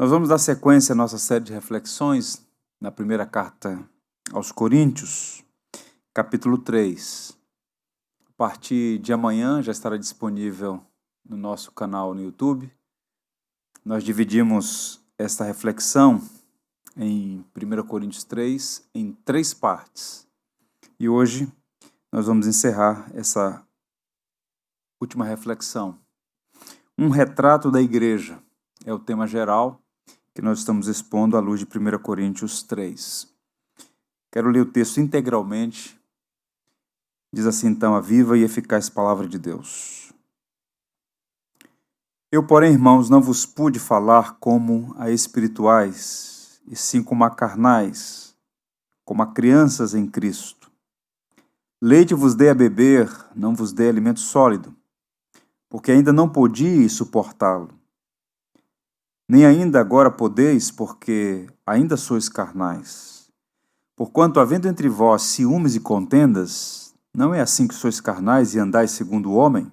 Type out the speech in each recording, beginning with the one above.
Nós vamos dar sequência à nossa série de reflexões na primeira carta aos Coríntios, capítulo 3. A partir de amanhã já estará disponível no nosso canal no YouTube. Nós dividimos esta reflexão em 1 Coríntios 3 em 3 partes. E hoje nós vamos encerrar essa última reflexão. Um retrato da igreja é o tema geral que nós estamos expondo à luz de 1 Coríntios 3. Quero ler o texto integralmente. Diz assim então a viva e eficaz palavra de Deus. Eu, porém, irmãos, não vos pude falar como a espirituais, e sim como a carnais, como a crianças em Cristo. Leite vos dei a beber, não vos dei alimento sólido, porque ainda não podíeis suportá-lo. Nem ainda agora podeis, porque ainda sois carnais. Porquanto, havendo entre vós ciúmes e contendas, não é assim que sois carnais e andais segundo o homem?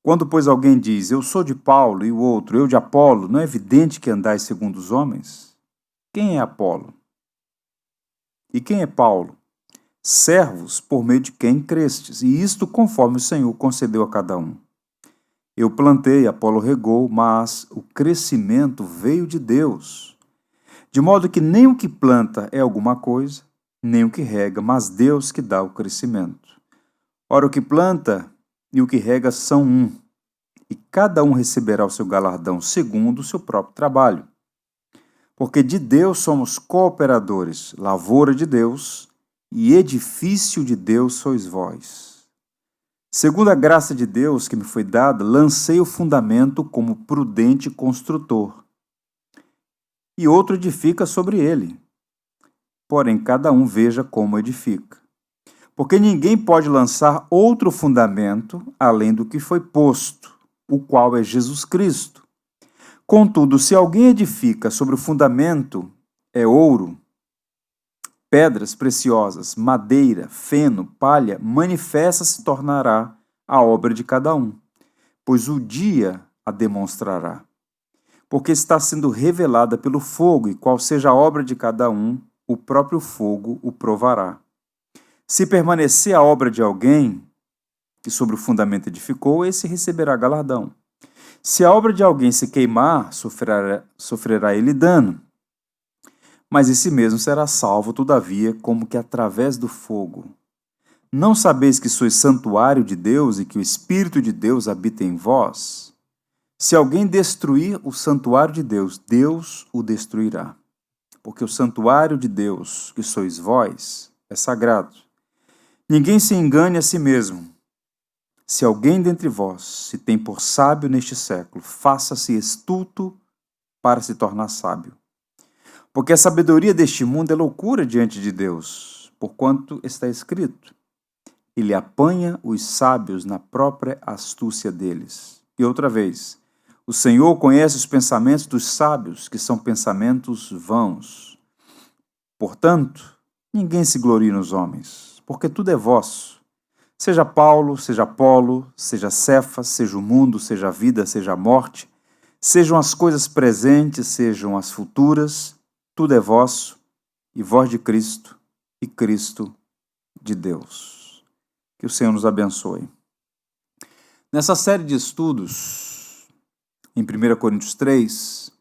Quando, pois, alguém diz, eu sou de Paulo, e o outro, eu de Apolo, não é evidente que andais segundo os homens? Quem é Apolo? E quem é Paulo? Servos por meio de quem crestes, e isto conforme o Senhor concedeu a cada um. Eu plantei, Apolo regou, mas o crescimento veio de Deus. De modo que nem o que planta é alguma coisa, nem o que rega, mas Deus que dá o crescimento. Ora, o que planta e o que rega são um, e cada um receberá o seu galardão segundo o seu próprio trabalho. Porque de Deus somos cooperadores, lavoura de Deus, e edifício de Deus sois vós. Segundo a graça de Deus que me foi dada, lancei o fundamento como prudente construtor. E outro edifica sobre ele. Porém, cada um veja como edifica. Porque ninguém pode lançar outro fundamento além do que foi posto, o qual é Jesus Cristo. Contudo, se alguém edifica sobre o fundamento, é ouro, pedras preciosas, madeira, feno, palha, manifesta se tornará a obra de cada um, pois o dia a demonstrará. Porque está sendo revelada pelo fogo, e qual seja a obra de cada um, o próprio fogo o provará. Se permanecer a obra de alguém que sobre o fundamento edificou, esse receberá galardão. Se a obra de alguém se queimar, sofrerá ele dano. Mas esse mesmo será salvo, todavia, como que através do fogo. Não sabeis que sois santuário de Deus e que o Espírito de Deus habita em vós? Se alguém destruir o santuário de Deus, Deus o destruirá. Porque o santuário de Deus, que sois vós, é sagrado. Ninguém se engane a si mesmo. Se alguém dentre vós se tem por sábio neste século, faça-se estulto para se tornar sábio. Porque a sabedoria deste mundo é loucura diante de Deus, porquanto está escrito, ele apanha os sábios na própria astúcia deles. E outra vez, o Senhor conhece os pensamentos dos sábios, que são pensamentos vãos. Portanto, ninguém se glorie nos homens, porque tudo é vosso. Seja Paulo, seja Apolo, seja Cefas, seja o mundo, seja a vida, seja a morte, sejam as coisas presentes, sejam as futuras, tudo é vosso, e vós de Cristo, e Cristo de Deus. Que o Senhor nos abençoe. Nessa série de estudos, em 1 Coríntios 3,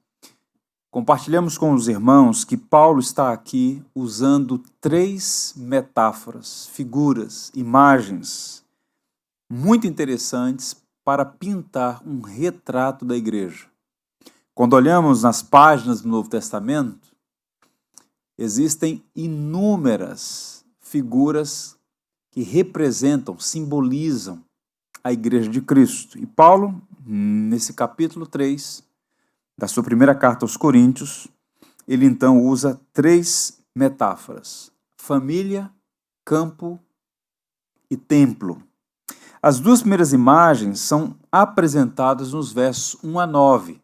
compartilhamos com os irmãos que Paulo está aqui usando 3 metáforas, figuras, imagens muito interessantes para pintar um retrato da igreja. Quando olhamos nas páginas do Novo Testamento, existem inúmeras figuras que representam, simbolizam a Igreja de Cristo. E Paulo, nesse capítulo 3, da sua primeira carta aos Coríntios, ele então usa 3 metáforas: família, campo e templo. As 2 primeiras imagens são apresentadas nos versos 1 a 9,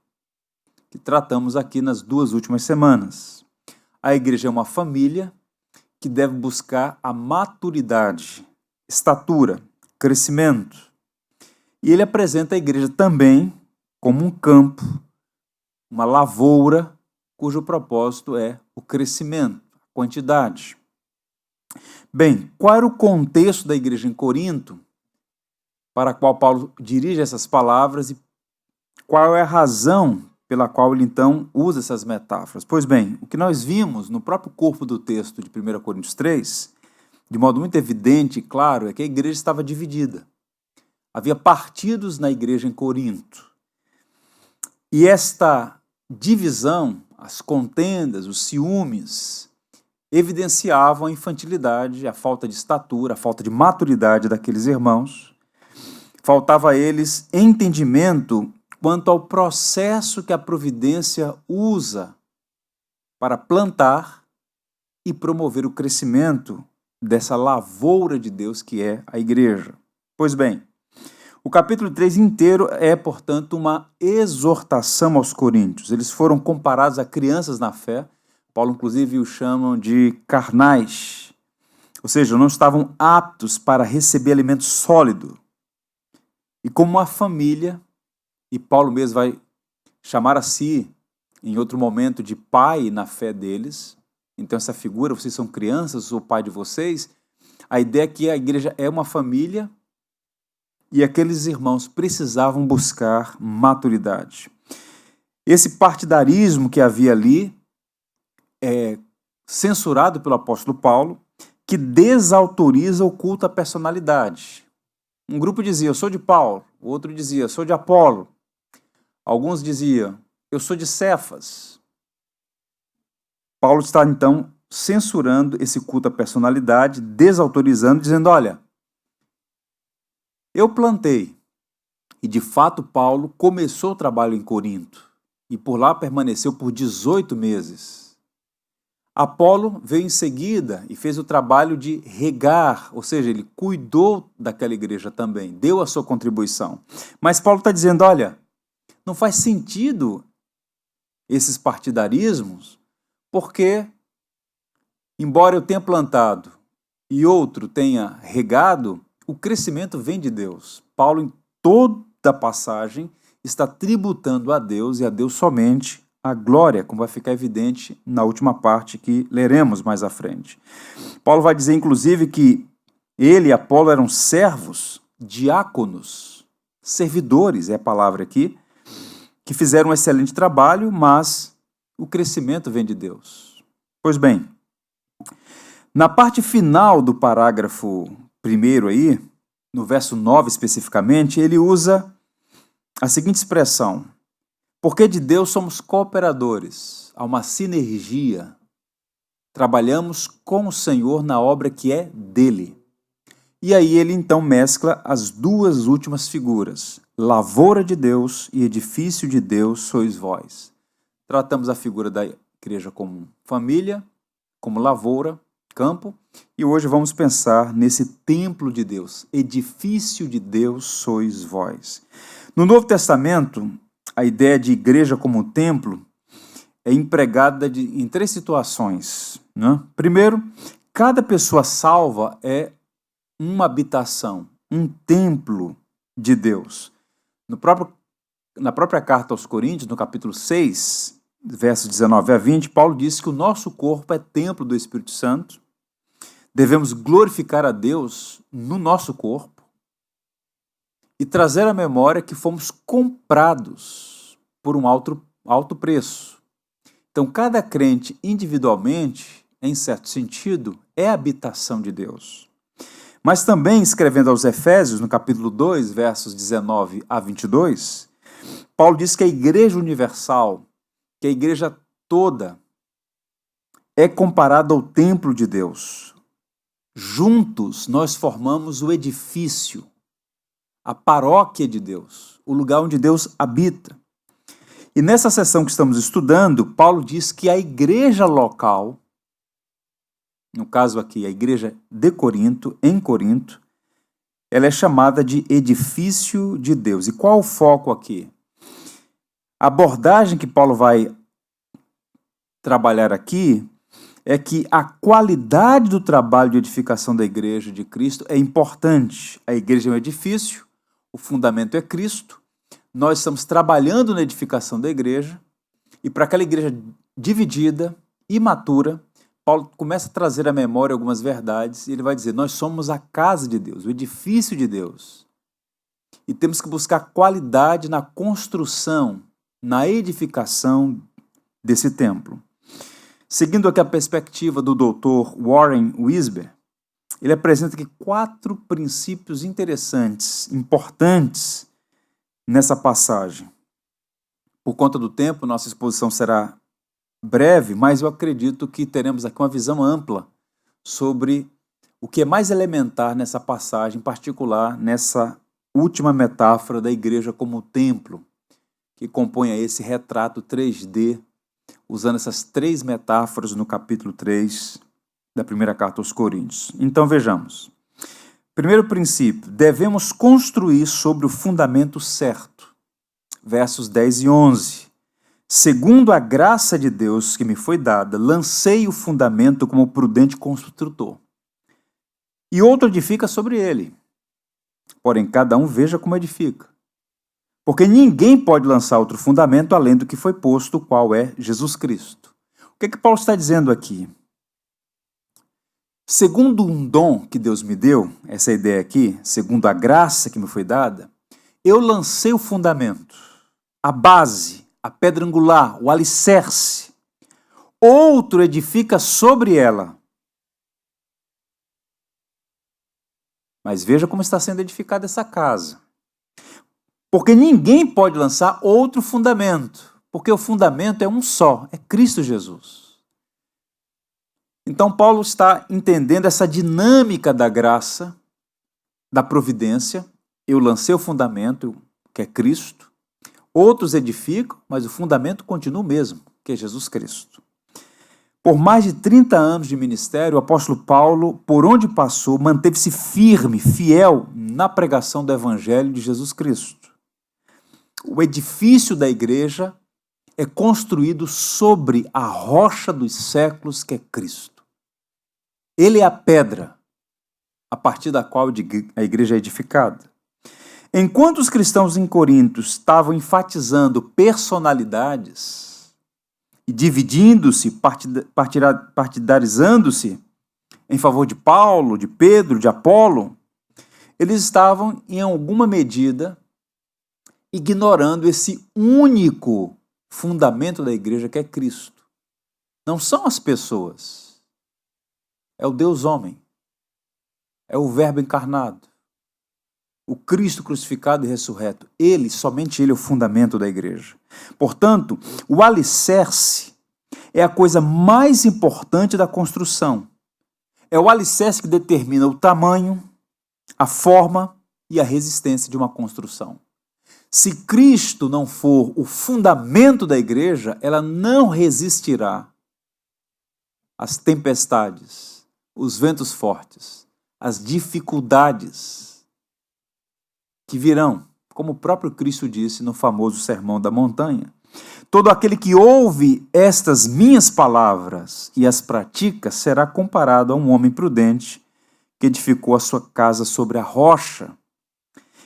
que tratamos aqui nas 2 últimas semanas. A igreja é uma família que deve buscar a maturidade, estatura, crescimento. E ele apresenta a igreja também como um campo uma lavoura cujo propósito é o crescimento, a quantidade. Bem, qual era o contexto da igreja em Corinto, para a qual Paulo dirige essas palavras, e qual é a razão pela qual ele então usa essas metáforas? Pois bem, o que nós vimos no próprio corpo do texto de 1 Coríntios 3, de modo muito evidente e claro, é que a igreja estava dividida. Havia partidos na igreja em Corinto. E esta divisão, as contendas, os ciúmes, evidenciavam a infantilidade, a falta de estatura, a falta de maturidade daqueles irmãos. Faltava a eles entendimento quanto ao processo que a providência usa para plantar e promover o crescimento dessa lavoura de Deus que é a igreja. Pois bem, o capítulo 3 inteiro é, portanto, uma exortação aos coríntios. Eles foram comparados a crianças na fé. Paulo, inclusive, os chamam de carnais. Ou seja, não estavam aptos para receber alimento sólido. E como uma família, e Paulo mesmo vai chamar a si, em outro momento, de pai na fé deles. Então essa figura, vocês são crianças, eu sou o pai de vocês. A ideia é que a igreja é uma família e aqueles irmãos precisavam buscar maturidade. Esse partidarismo que havia ali é censurado pelo apóstolo Paulo, que desautoriza o culto à personalidade. Um grupo dizia, eu sou de Paulo, o outro dizia, eu sou de Apolo. Alguns diziam, eu sou de Cefas. Paulo está, então, censurando esse culto à personalidade, desautorizando, dizendo, olha, eu plantei. E, de fato, Paulo começou o trabalho em Corinto e por lá permaneceu por 18 meses. Apolo veio em seguida e fez o trabalho de regar, ou seja, ele cuidou daquela igreja também, deu a sua contribuição. Mas Paulo está dizendo, olha, não faz sentido esses partidarismos, porque, embora eu tenha plantado e outro tenha regado, o crescimento vem de Deus. Paulo, em toda a passagem, está tributando a Deus e a Deus somente a glória, como vai ficar evidente na última parte que leremos mais à frente. Paulo vai dizer, inclusive, que ele e Apolo eram servos, diáconos, servidores, é a palavra aqui, que fizeram um excelente trabalho, mas o crescimento vem de Deus. Pois bem, na parte final do parágrafo 1 aí, no verso 9 especificamente, ele usa a seguinte expressão, porque de Deus somos cooperadores, há uma sinergia, trabalhamos com o Senhor na obra que é dele. E aí ele então mescla as duas últimas figuras, lavoura de Deus e edifício de Deus sois vós. Tratamos a figura da igreja como família, como lavoura, campo, e hoje vamos pensar nesse templo de Deus, edifício de Deus sois vós. No Novo Testamento, a ideia de igreja como templo é empregada em três situações, né? Primeiro, cada pessoa salva é uma habitação, um templo de Deus. Na própria carta aos Coríntios, no capítulo 6, versos 19 a 20, Paulo diz que o nosso corpo é templo do Espírito Santo, devemos glorificar a Deus no nosso corpo e trazer à memória que fomos comprados por um alto preço. Então, cada crente individualmente, em certo sentido, é a habitação de Deus. Mas também, escrevendo aos Efésios, no capítulo 2, versos 19 a 22, Paulo diz que a igreja universal, que a igreja toda, é comparada ao templo de Deus. Juntos, nós formamos o edifício, a paróquia de Deus, o lugar onde Deus habita. E nessa sessão que estamos estudando, Paulo diz que a igreja local, no caso aqui, a igreja de Corinto, em Corinto, ela é chamada de edifício de Deus. E qual o foco aqui? A abordagem que Paulo vai trabalhar aqui é que a qualidade do trabalho de edificação da igreja de Cristo é importante. A igreja é um edifício, o fundamento é Cristo, nós estamos trabalhando na edificação da igreja, E para aquela igreja dividida, imatura, Paulo começa a trazer à memória algumas verdades e ele vai dizer: nós somos a casa de Deus, o edifício de Deus. E temos que buscar qualidade na construção, na edificação desse templo. Seguindo aqui a perspectiva do Dr. Warren Wiersbe, ele apresenta aqui 4 princípios interessantes, importantes nessa passagem. Por conta do tempo, nossa exposição será breve, mas eu acredito que teremos aqui uma visão ampla sobre o que é mais elementar nessa passagem, em particular nessa última metáfora da igreja como templo, que compõe esse retrato 3D, usando essas 3 metáforas no capítulo 3 da primeira carta aos Coríntios. Então vejamos. Primeiro princípio, devemos construir sobre o fundamento certo. Versos 10 e 11. Segundo a graça de Deus que me foi dada, lancei o fundamento como prudente construtor. E outro edifica sobre ele. Porém, cada um veja como edifica. Porque ninguém pode lançar outro fundamento além do que foi posto, o qual é Jesus Cristo. O que Paulo está dizendo aqui? Segundo um dom que Deus me deu, essa ideia aqui, segundo a graça que me foi dada, eu lancei o fundamento, a base, a pedra angular, o alicerce. Outro edifica sobre ela. Mas veja como está sendo edificada essa casa. Porque ninguém pode lançar outro fundamento, porque o fundamento é um só, é Cristo Jesus. Então Paulo está entendendo essa dinâmica da graça, da providência. Eu lancei o fundamento, que é Cristo. Outros edificam, mas o fundamento continua o mesmo, que é Jesus Cristo. Por mais de 30 anos de ministério, o apóstolo Paulo, por onde passou, manteve-se firme, fiel na pregação do evangelho de Jesus Cristo. O edifício da igreja é construído sobre a rocha dos séculos, que é Cristo. Ele é a pedra a partir da qual a igreja é edificada. Enquanto os cristãos em Corinto estavam enfatizando personalidades e dividindo-se, partidarizando-se em favor de Paulo, de Pedro, de Apolo, eles estavam, em alguma medida, ignorando esse único fundamento da igreja, que é Cristo. Não são as pessoas, é o Deus homem, é o Verbo encarnado, o Cristo crucificado e ressurreto. Ele, somente ele, é o fundamento da igreja. Portanto, o alicerce é a coisa mais importante da construção. É o alicerce que determina o tamanho, a forma e a resistência de uma construção. Se Cristo não for o fundamento da igreja, ela não resistirá às tempestades, os ventos fortes, as dificuldades que virão, como o próprio Cristo disse no famoso Sermão da Montanha. Todo aquele que ouve estas minhas palavras e as pratica será comparado a um homem prudente que edificou a sua casa sobre a rocha.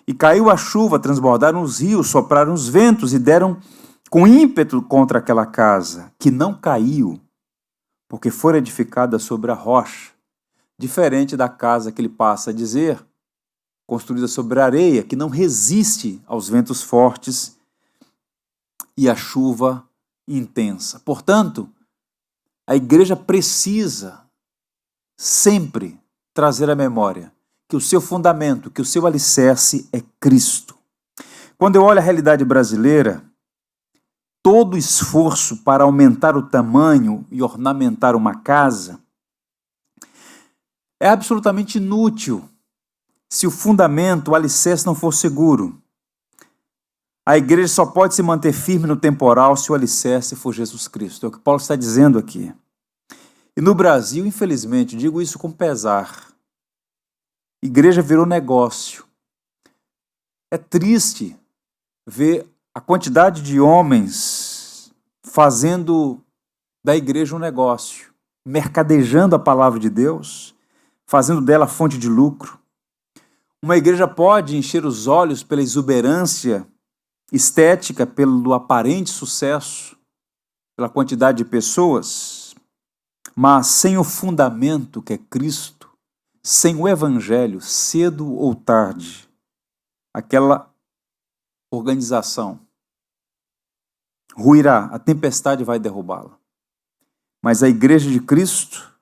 E caiu a chuva, transbordaram os rios, sopraram os ventos e deram com ímpeto contra aquela casa, que não caiu, porque foi edificada sobre a rocha. Diferente da casa que ele passa a dizer, construída sobre a areia, que não resiste aos ventos fortes e à chuva intensa. Portanto, a igreja precisa sempre trazer à memória que o seu fundamento, que o seu alicerce é Cristo. Quando eu olho a realidade brasileira, todo esforço para aumentar o tamanho e ornamentar uma casa é absolutamente inútil se o fundamento, o alicerce não for seguro. A igreja só pode se manter firme no temporal se o alicerce for Jesus Cristo. É o que Paulo está dizendo aqui. E no Brasil, infelizmente, digo isso com pesar, igreja virou negócio. É triste ver a quantidade de homens fazendo da igreja um negócio, mercadejando a palavra de Deus, fazendo dela fonte de lucro. Uma igreja pode encher os olhos pela exuberância estética, pelo aparente sucesso, pela quantidade de pessoas, mas sem o fundamento que é Cristo, sem o Evangelho, cedo ou tarde, aquela organização ruirá, a tempestade vai derrubá-la. Mas a Igreja de Cristo,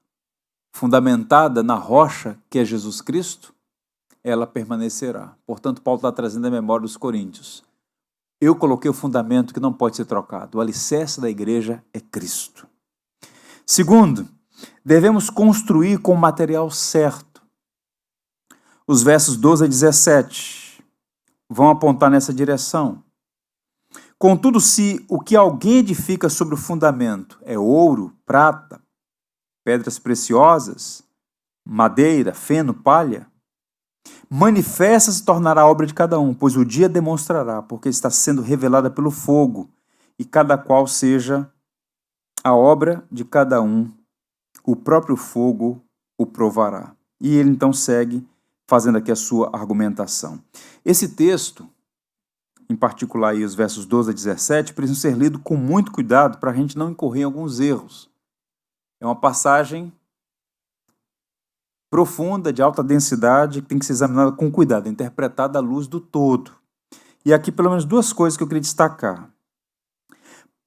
fundamentada na rocha que é Jesus Cristo, ela permanecerá. Portanto, Paulo está trazendo a memória dos coríntios. Eu coloquei o fundamento que não pode ser trocado. O alicerce da igreja é Cristo. Segundo, devemos construir com o material certo. Os versos 12 a 17 vão apontar nessa direção. Contudo, se o que alguém edifica sobre o fundamento é ouro, prata, pedras preciosas, madeira, feno, palha, manifesta se tornará a obra de cada um, pois o dia demonstrará, porque está sendo revelada pelo fogo, e cada qual seja a obra de cada um, o próprio fogo o provará. E ele então segue fazendo aqui a sua argumentação. Esse texto, em particular aí os versos 12 a 17, precisam ser lidos com muito cuidado para a gente não incorrer em alguns erros. É uma passagem profunda, de alta densidade, que tem que ser examinada com cuidado, interpretada à luz do todo. E aqui pelo menos duas coisas que eu queria destacar.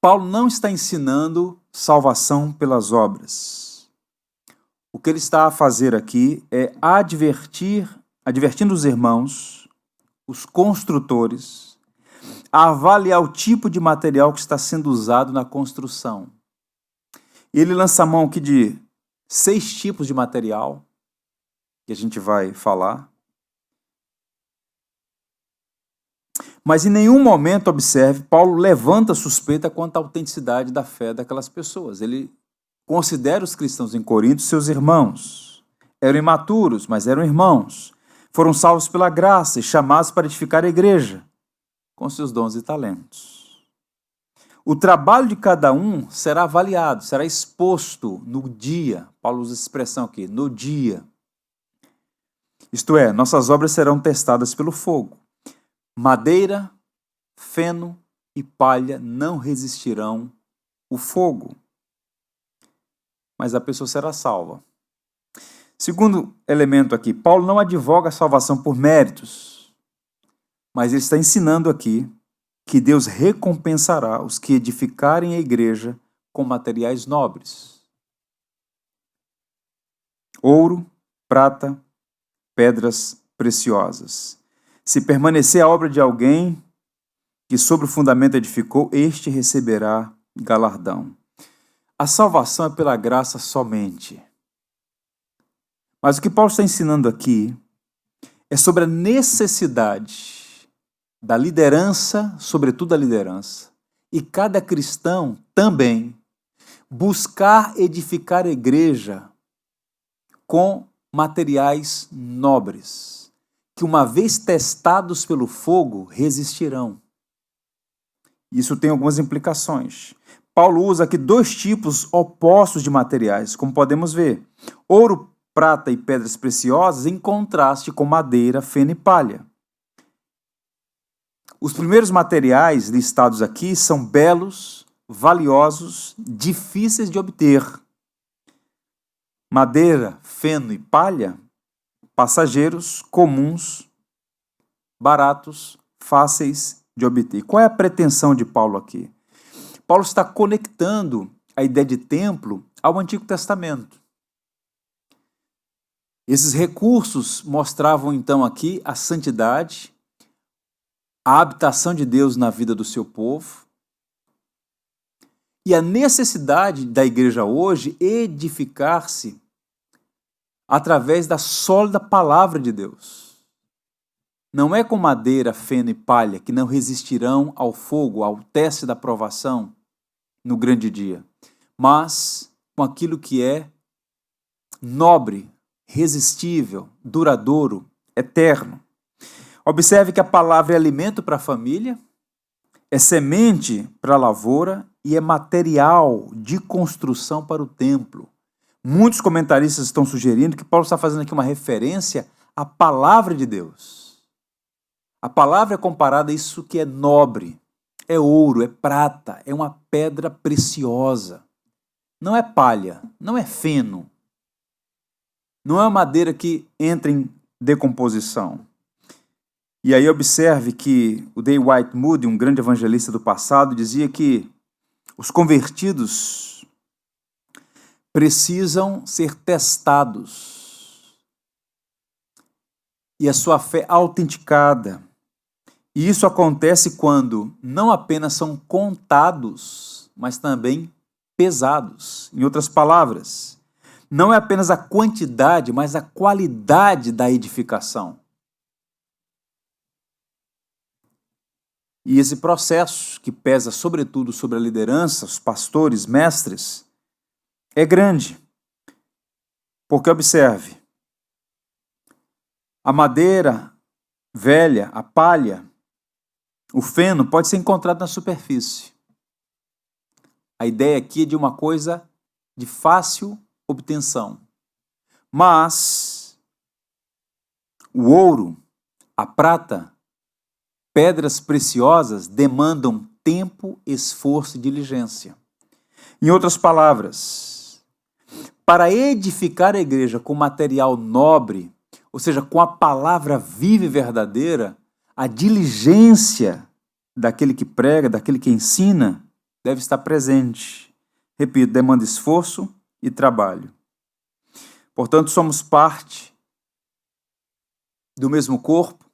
Paulo não está ensinando salvação pelas obras. O que ele está a fazer aqui é advertindo os irmãos, os construtores, a avaliar o tipo de material que está sendo usado na construção. Ele lança a mão aqui de 6 tipos de material, que a gente vai falar. Mas em nenhum momento, observe, Paulo levanta suspeita quanto à autenticidade da fé daquelas pessoas. Ele considera os cristãos em Corinto seus irmãos. Eram imaturos, mas eram irmãos. Foram salvos pela graça e chamados para edificar a igreja, com seus dons e talentos. O trabalho de cada um será avaliado, será exposto no dia. Paulo usa essa expressão aqui, no dia. Isto é, nossas obras serão testadas pelo fogo. Madeira, feno e palha não resistirão o fogo, mas a pessoa será salva. Segundo elemento aqui, Paulo não advoga a salvação por méritos, mas ele está ensinando aqui que Deus recompensará os que edificarem a igreja com materiais nobres. Ouro, prata, pedras preciosas. Se permanecer a obra de alguém que sobre o fundamento edificou, este receberá galardão. A salvação é pela graça somente. Mas o que Paulo está ensinando aqui é sobre a necessidade da liderança, sobretudo a liderança, e cada cristão também buscar edificar a igreja com materiais nobres, que uma vez testados pelo fogo, resistirão. Isso tem algumas implicações. Paulo usa aqui 2 tipos opostos de materiais, como podemos ver. Ouro, prata e pedras preciosas em contraste com madeira, feno e palha. Os primeiros materiais listados aqui são belos, valiosos, difíceis de obter. Madeira, feno e palha, passageiros, comuns, baratos, fáceis de obter. Qual é a pretensão de Paulo aqui? Paulo está conectando a ideia de templo ao Antigo Testamento. Esses recursos mostravam então aqui a santidade, a habitação de Deus na vida do seu povo e a necessidade da igreja hoje edificar-se através da sólida palavra de Deus. Não é com madeira, feno e palha que não resistirão ao fogo, ao teste da provação no grande dia, mas com aquilo que é nobre, resistível, duradouro, eterno. Observe que a palavra é alimento para a família, é semente para a lavoura e é material de construção para o templo. Muitos comentaristas estão sugerindo que Paulo está fazendo aqui uma referência à palavra de Deus. A palavra é comparada a isso que é nobre, é ouro, é prata, é uma pedra preciosa. Não é palha, não é feno. Não é uma madeira que entra em decomposição. E aí observe que o D. White Moody, um grande evangelista do passado, dizia que os convertidos precisam ser testados e a sua fé autenticada. E isso acontece quando não apenas são contados, mas também pesados. Em outras palavras, não é apenas a quantidade, mas a qualidade da edificação. E esse processo, que pesa sobretudo sobre a liderança, os pastores, mestres, é grande. Porque observe, a madeira velha, a palha, o feno pode ser encontrado na superfície. A ideia aqui é de uma coisa de fácil obtenção. Mas o ouro, a prata, pedras preciosas demandam tempo, esforço e diligência. Em outras palavras, para edificar a igreja com material nobre, ou seja, com a palavra viva e verdadeira, a diligência daquele que prega, daquele que ensina, deve estar presente. Repito, demanda esforço e trabalho. Portanto, somos parte do mesmo corpo,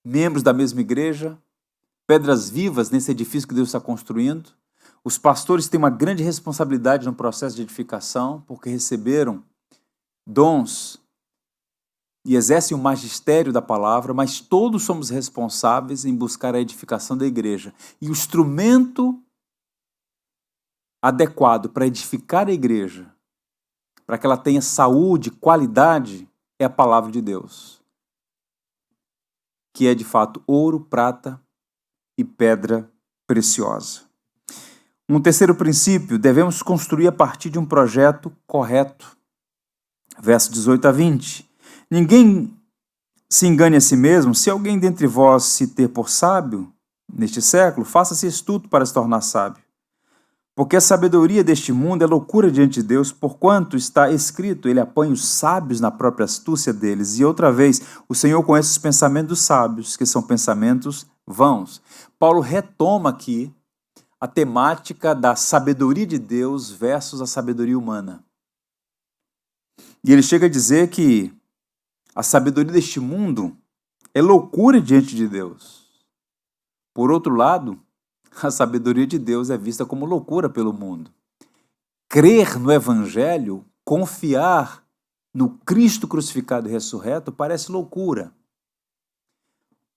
membros da mesma igreja, pedras vivas nesse edifício que Deus está construindo. Os pastores têm uma grande responsabilidade no processo de edificação, porque receberam dons e exercem o magistério da palavra, mas todos somos responsáveis em buscar a edificação da igreja. E o instrumento adequado para edificar a igreja, para que ela tenha saúde, qualidade, é a palavra de Deus, que é de fato ouro, prata e pedra preciosa. Um terceiro princípio, devemos construir a partir de um projeto correto. Verso 18 a 20. Ninguém se engane a si mesmo. Se alguém dentre vós se ter por sábio neste século, faça-se astuto para se tornar sábio. Porque a sabedoria deste mundo é loucura diante de Deus, porquanto está escrito, ele apanha os sábios na própria astúcia deles. E outra vez, o Senhor conhece os pensamentos dos sábios, que são pensamentos vãos. Paulo retoma aqui a temática da sabedoria de Deus versus a sabedoria humana. E ele chega a dizer que a sabedoria deste mundo é loucura diante de Deus. Por outro lado, a sabedoria de Deus é vista como loucura pelo mundo. Crer no Evangelho, confiar no Cristo crucificado e ressurreto, parece loucura.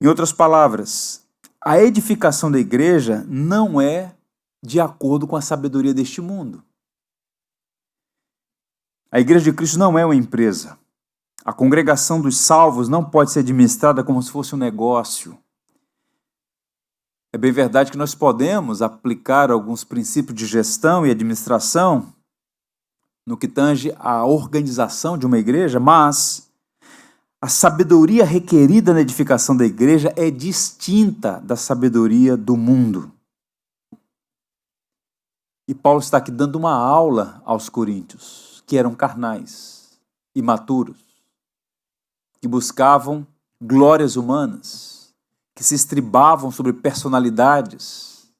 Em outras palavras, a edificação da igreja não é de acordo com a sabedoria deste mundo. A igreja de Cristo não é uma empresa. A congregação dos salvos não pode ser administrada como se fosse um negócio. É bem verdade que nós podemos aplicar alguns princípios de gestão e administração no que tange à organização de uma igreja, mas a sabedoria requerida na edificação da igreja é distinta da sabedoria do mundo. E Paulo está aqui dando uma aula aos coríntios, que eram carnais, imaturos, que buscavam glórias humanas, que se estribavam sobre personalidades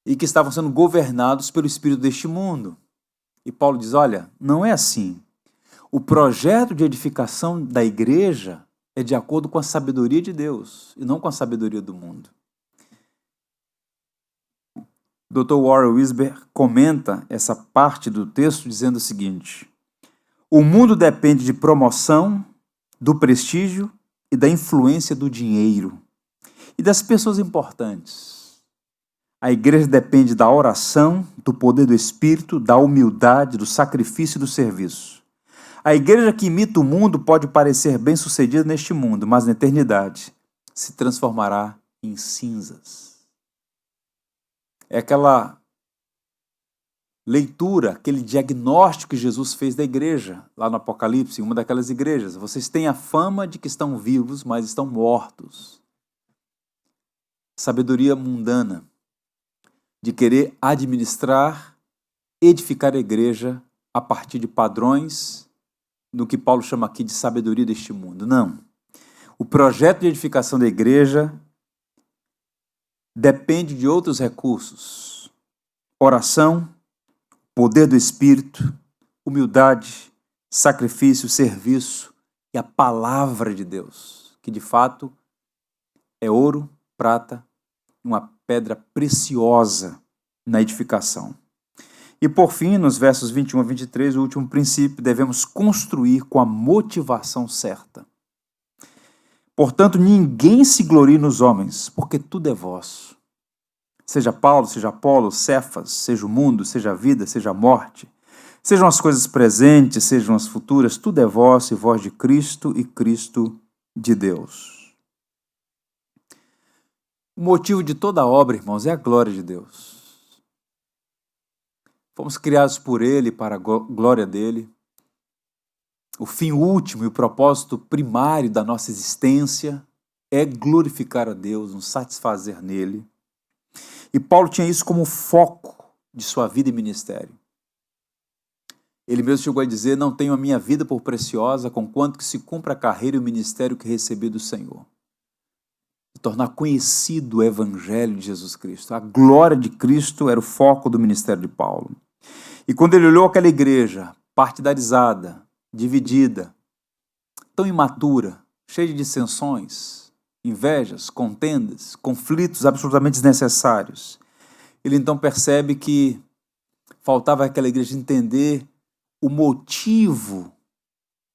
e que estavam sendo governados pelo espírito deste mundo. E Paulo diz, olha, não é assim. O projeto de edificação da igreja é de acordo com a sabedoria de Deus e não com a sabedoria do mundo. Dr. Warren Wiersbe comenta essa parte do texto dizendo o seguinte: o mundo depende de promoção, do prestígio e da influência do dinheiro e das pessoas importantes. A igreja depende da oração, do poder do Espírito, da humildade, do sacrifício e do serviço. A igreja que imita o mundo pode parecer bem-sucedida neste mundo, mas na eternidade se transformará em cinzas. É aquela leitura, aquele diagnóstico que Jesus fez da igreja, lá no Apocalipse, em uma daquelas igrejas. Vocês têm a fama de que estão vivos, mas estão mortos. sabedoria mundana, de querer administrar, edificar a igreja a partir de padrões do que Paulo chama aqui de sabedoria deste mundo. Não. O projeto de edificação da igreja depende de outros recursos: oração, poder do Espírito, humildade, sacrifício, serviço e a palavra de Deus, que de fato é ouro, prata, uma pedra preciosa na edificação. E por fim, nos versos 21 a 23, o último princípio: devemos construir com a motivação certa. Portanto, ninguém se glorie nos homens, porque tudo é vosso. Seja Paulo, seja Apolo, Cefas, seja o mundo, seja a vida, seja a morte, sejam as coisas presentes, sejam as futuras, tudo é vosso e vós de Cristo e Cristo de Deus. O motivo de toda a obra, irmãos, é a glória de Deus. Fomos criados por Ele, para a glória dEle. O fim último e o propósito primário da nossa existência é glorificar a Deus, nos satisfazer nele. E Paulo tinha isso como foco de sua vida e ministério. Ele mesmo chegou a dizer: não tenho a minha vida por preciosa, conquanto que se cumpra a carreira e o ministério que recebi do Senhor. E tornar conhecido o Evangelho de Jesus Cristo. A glória de Cristo era o foco do ministério de Paulo. E quando ele olhou aquela igreja partidarizada, dividida, tão imatura, cheia de dissensões, invejas, contendas, conflitos absolutamente desnecessários, ele então percebe que faltava àquela igreja entender o motivo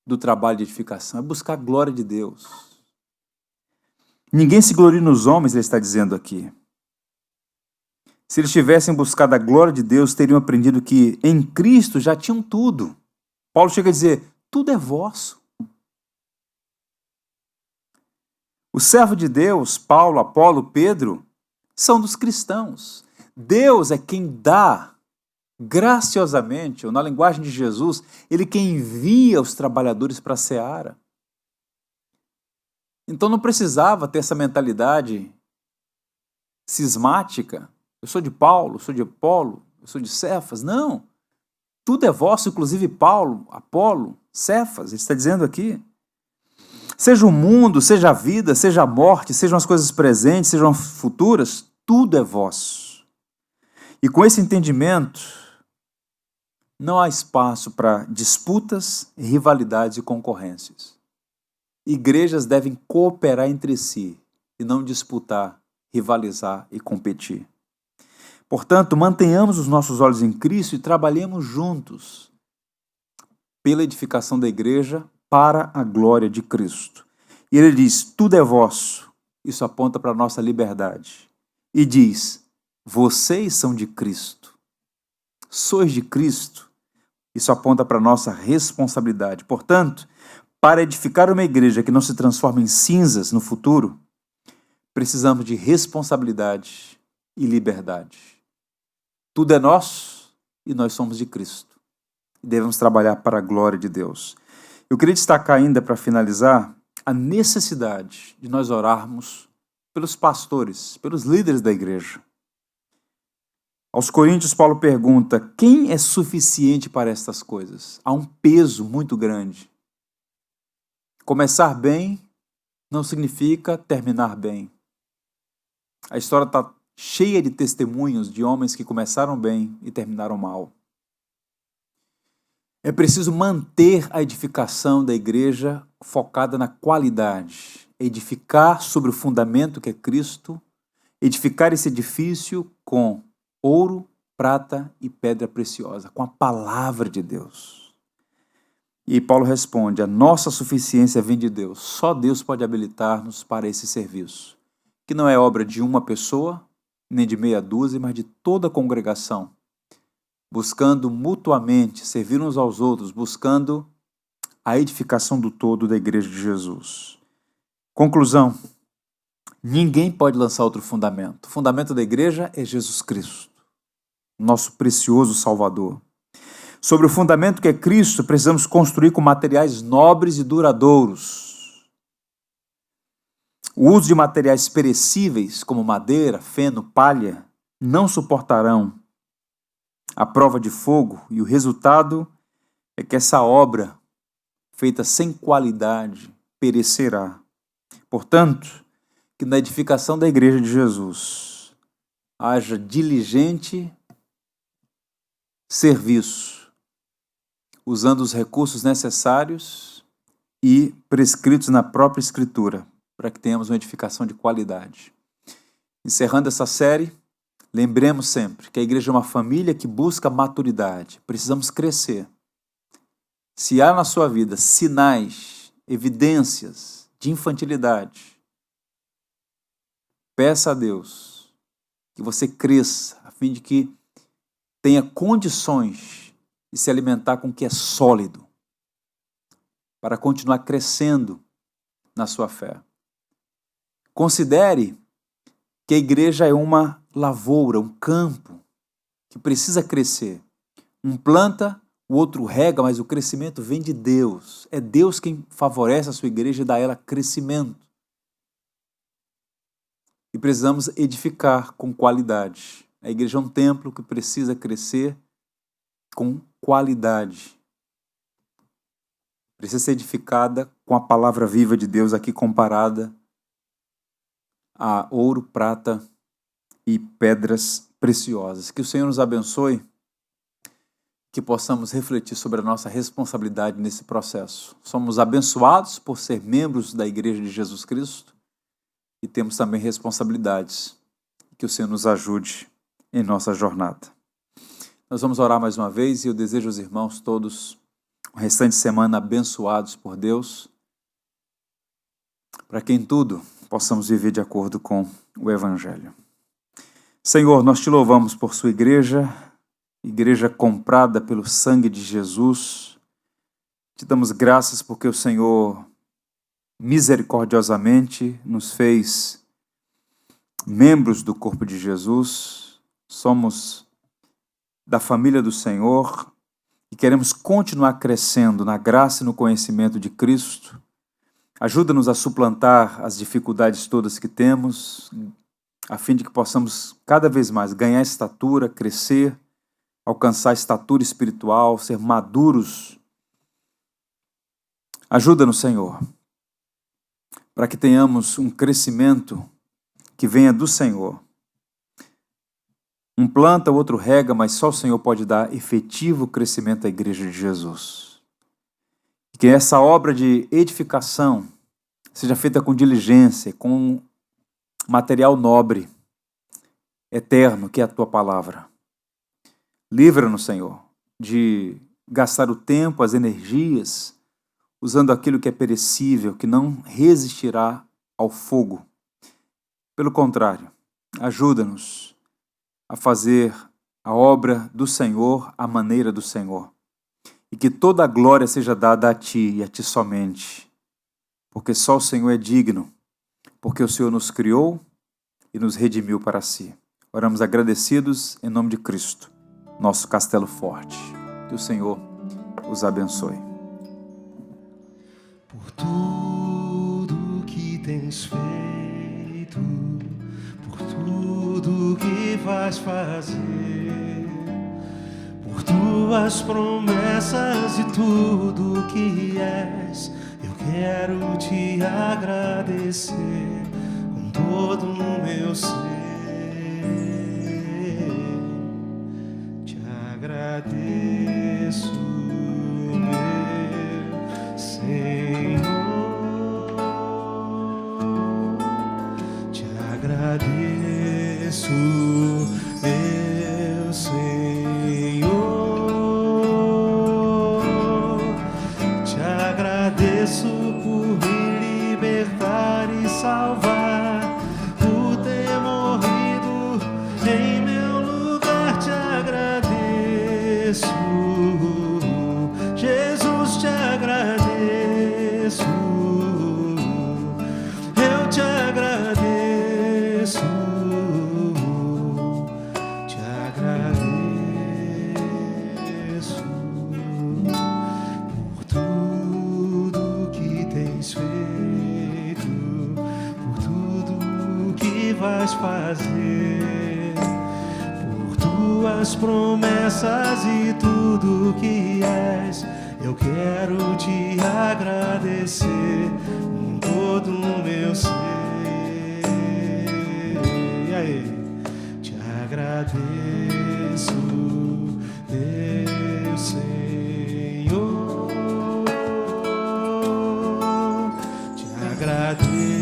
do trabalho de edificação, é buscar a glória de Deus. Ninguém se glorie nos homens, ele está dizendo aqui. Se eles tivessem buscado a glória de Deus, teriam aprendido que em Cristo já tinham tudo. Paulo chega a dizer: tudo é vosso. O servo de Deus, Paulo, Apolo, Pedro, são dos cristãos. Deus é quem dá graciosamente, ou na linguagem de Jesus, Ele quem envia os trabalhadores para a seara. Então não precisava ter essa mentalidade cismática. Eu sou de Paulo, eu sou de Apolo, eu sou de Cefas. Não. Tudo é vosso, inclusive Paulo, Apolo, Cefas, ele está dizendo aqui. Seja o mundo, seja a vida, seja a morte, sejam as coisas presentes, sejam as futuras, tudo é vosso. E com esse entendimento, não há espaço para disputas, rivalidades e concorrências. Igrejas devem cooperar entre si e não disputar, rivalizar e competir. Portanto, mantenhamos os nossos olhos em Cristo e trabalhemos juntos pela edificação da igreja para a glória de Cristo. E ele diz: tudo é vosso. Isso aponta para a nossa liberdade. E diz: vocês são de Cristo. Sois de Cristo. Isso aponta para a nossa responsabilidade. Portanto, para edificar uma igreja que não se transforma em cinzas no futuro, precisamos de responsabilidade e liberdade. Tudo é nosso e nós somos de Cristo. E devemos trabalhar para a glória de Deus. Eu queria destacar ainda, para finalizar, a necessidade de nós orarmos pelos pastores, pelos líderes da igreja. Aos Coríntios, Paulo pergunta: quem é suficiente para estas coisas? Há um peso muito grande. Começar bem não significa terminar bem. A história está cheia de testemunhos de homens que começaram bem e terminaram mal. É preciso manter a edificação da igreja focada na qualidade, edificar sobre o fundamento que é Cristo, edificar esse edifício com ouro, prata e pedra preciosa, com a palavra de Deus. E Paulo responde: a nossa suficiência vem de Deus. Só Deus pode habilitar-nos para esse serviço, que não é obra de uma pessoa, nem de meia dúzia, mas de toda a congregação, buscando mutuamente servir uns aos outros, buscando a edificação do todo da igreja de Jesus. Conclusão: ninguém pode lançar outro fundamento. O fundamento da igreja é Jesus Cristo, nosso precioso Salvador. Sobre o fundamento que é Cristo, precisamos construir com materiais nobres e duradouros. O uso de materiais perecíveis, como madeira, feno, palha, não suportarão a prova de fogo, e o resultado é que essa obra, feita sem qualidade, perecerá. Portanto, que na edificação da Igreja de Jesus haja diligente serviço, usando os recursos necessários e prescritos na própria Escritura, para que tenhamos uma edificação de qualidade. Encerrando essa série, lembremos sempre que a igreja é uma família que busca maturidade. Precisamos crescer. Se há na sua vida sinais, evidências de infantilidade, peça a Deus que você cresça, a fim de que tenha condições de se alimentar com o que é sólido, para continuar crescendo na sua fé. Considere que a igreja é uma lavoura, um campo que precisa crescer. Um planta, o outro rega, mas o crescimento vem de Deus. É Deus quem favorece a sua igreja e dá a ela crescimento. E precisamos edificar com qualidade. A igreja é um templo que precisa crescer com qualidade. Precisa ser edificada com a palavra viva de Deus, aqui comparada a ouro, prata e pedras preciosas. Que o Senhor nos abençoe, que possamos refletir sobre a nossa responsabilidade nesse processo. Somos abençoados por ser membros da Igreja de Jesus Cristo e temos também responsabilidades. Que o Senhor nos ajude em nossa jornada. Nós vamos orar mais uma vez e eu desejo aos irmãos todos o restante de semana abençoados por Deus, para que em tudo possamos viver de acordo com o Evangelho. Senhor, nós te louvamos por sua igreja comprada pelo sangue de Jesus. Te damos graças porque o Senhor misericordiosamente nos fez membros do corpo de Jesus. Somos da família do Senhor e queremos continuar crescendo na graça e no conhecimento de Cristo. Ajuda-nos a suplantar as dificuldades todas que temos, a fim de que possamos cada vez mais ganhar estatura, crescer, alcançar estatura espiritual, ser maduros. Ajuda-nos, Senhor, para que tenhamos um crescimento que venha do Senhor. Um planta, o outro rega, mas só o Senhor pode dar efetivo crescimento à Igreja de Jesus. Que essa obra de edificação seja feita com diligência, com material nobre, eterno, que é a Tua palavra. Livra-nos, Senhor, de gastar o tempo, as energias, usando aquilo que é perecível, que não resistirá ao fogo. Pelo contrário, ajuda-nos a fazer a obra do Senhor à maneira do Senhor. E que toda a glória seja dada a Ti e a Ti somente. Porque só o Senhor é digno, porque o Senhor nos criou e nos redimiu para si. Oramos agradecidos em nome de Cristo, nosso castelo forte. Que o Senhor os abençoe. Por tudo que tens feito, por tudo que vais fazer, por tuas promessas e tudo que és, eu quero te agradecer com todo o meu ser. Te agradeço, meu Senhor. Te agradeço, meu Senhor. Te agradeço por me libertar e salvar, por ter morrido em meu lugar. Te agradeço, Jesus, te agradeço. Eu te agradeço, te agradeço por tudo que tens feito, por tudo vais fazer, por tuas promessas e tudo que és. Eu quero te agradecer com todo o meu ser. E aí? Te agradeço, meu Senhor. Te agradeço.